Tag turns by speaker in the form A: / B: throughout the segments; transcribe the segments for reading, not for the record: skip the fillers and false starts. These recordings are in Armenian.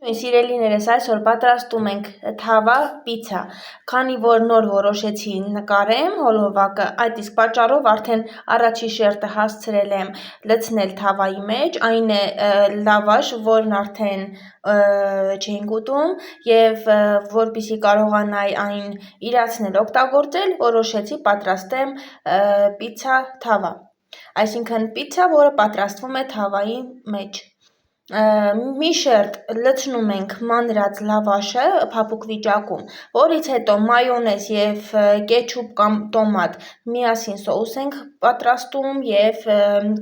A: Սիրելիներս, այսօր պատրաստում ենք թավա պիցցա, քանի որ նոր որոշեցի նկարեմ հոլովակը, այդ իսկ պատճառով արդեն առաջի շերտը հասցրել եմ լցնել թավայի մեջ, այն է լավաշ, որն արդեն չենք ուտում, և որպեսզի կարողանայի այն իրացնել օգտագործել, որոշեցի պատրաստեմ պիցցա թավա, այսինքն պիցցա, որը պատրաստվում է թավայի մեջ։ Մի շերտ լցնում ենք մանրած լավաշը փափուկ վիճակում, որից հետո մայոնեզ և կետչուպ կամ տոմատ միասին սոուս ենք պատրաստում և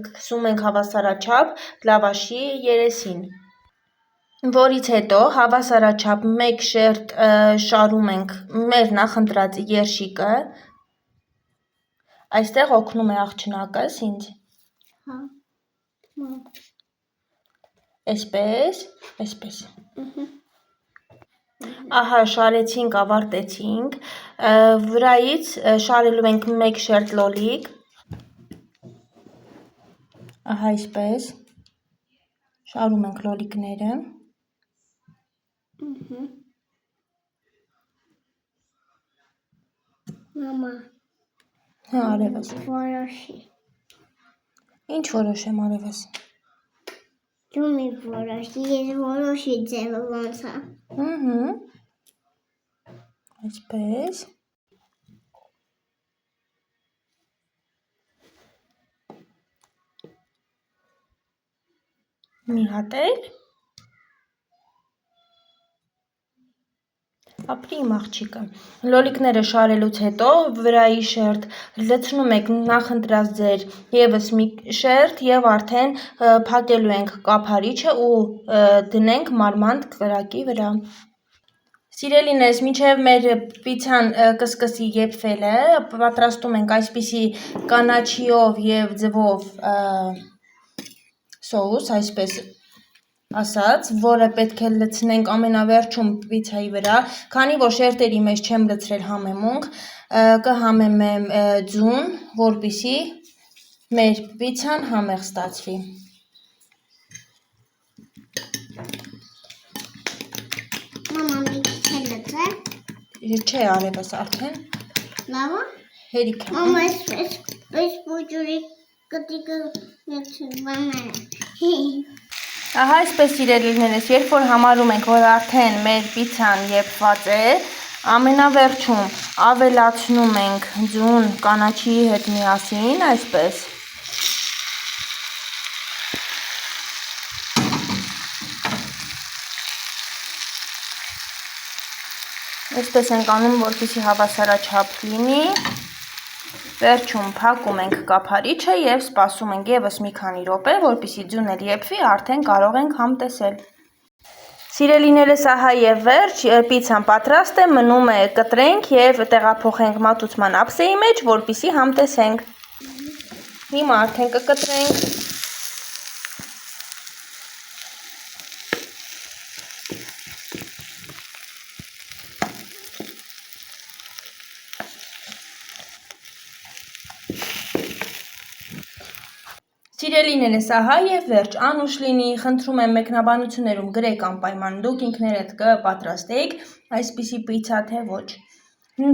A: քսում ենք հավասարաչափ լավաշի երեսին, որից հետո հավասարաչափ մեկ շերտ շարում ենք մեր նախընտրած երշիկը, այստեղ օգնում է աղջնակս ինձ, այսպես, ահա շարեցինք, ավարտեցինք, վրայից շարելու ենք մեկ շերտ լոլիկ, ահա այսպես, շարում ենք լոլիկները,
B: Մամա,
A: արևս,
B: որոշի,
A: ինչ որոշեմ արևս,
B: դու մի որոշի, ես որոշի ձևը ոնց է,
A: այսպես, մի հատ էլ, ապրի իմ աղջիկը, լոլիկները շարելուց հետո վրայի շերտ լցնում եք նախընտրած ձեր ևս մի շերտ և արդեն փակելու ենք կափարիչը ու դնենք մարմանդ կրակի վրա։ Սիրելիներս, մինչև մեր պիցցան կսկսի եփվելը, պատրաստում ենք այսպիսի կանաչիով և ձվով սոուս, այսպես ասած, որը պետք է լցնենք ամենավերջում պիցցայի վրա, քանի որ շերտերի մեջ չեմ լցրել համեմունք, կհամեմեմ ձուն, որպեսզի մեր պիցցան համեղ ստացվի։
B: մամա մի քիչ լցրել,
A: Չէ արևս արդեն,
B: լավ է,
A: հերիք է,
B: մամա այս բուջուրի կտիկը
A: ահա այսպես սիրելիներս, երբ որ համարում ենք, որ արդեն մեր պիցցան եփված է, ամենավերջում ավելացնում ենք ձուն կանաչիի հետ միասին, այսպես, այսպես ենք անում, որպեսզի հավասարաչափ լինի, վերջում փակում ենք կափարիչը և սպասում ենք ևս մի քանի րոպե, որպեսզի ձուն էլ եփվի, արդեն կարող ենք համտեսել։ Սիրելիներս, ահա և վերջ, պիցցան պատրաստ է, մնում է կտրենք և տեղափոխենք մատուցման ափսեի մեջ, որպեսզի համտեսենք։ Հիմա արդեն կկտրենք։ Սիրելիներս, ահա և վերջ, անուշ լինի, խնդրում եմ մեկնաբանություններում գրեք անպայման դուք ինքներդ կպատրաստեիք այսպիսի պիցցա, թե ոչ։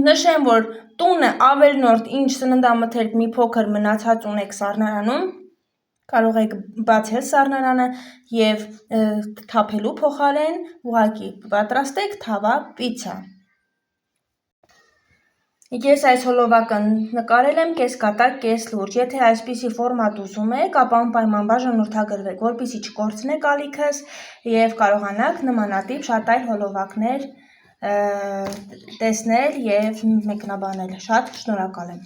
A: Նշեմ, որ տունը ավելնորդ ինչ սննդամթերք մի փոքր մնացած ունեք սառնարանում, կարող եք բացել սառնարանը և թափելու փոխարեն ուղղակի պատրաստեք թավա պիցցա։ Ես այս հոլովակը նկարել եմ կեսկատակ, կես լուրջ, եթե այսպիսի ֆորմատ ուզում եք, ապա անպայման բաժանորդագրվեք, որպեսզի չկորցնեք ալիքս և կարողանաք նմանատիպ շատ այլ հոլովակներ տեսնել և մեկնաբանել, շատ շնորհակալ եմ։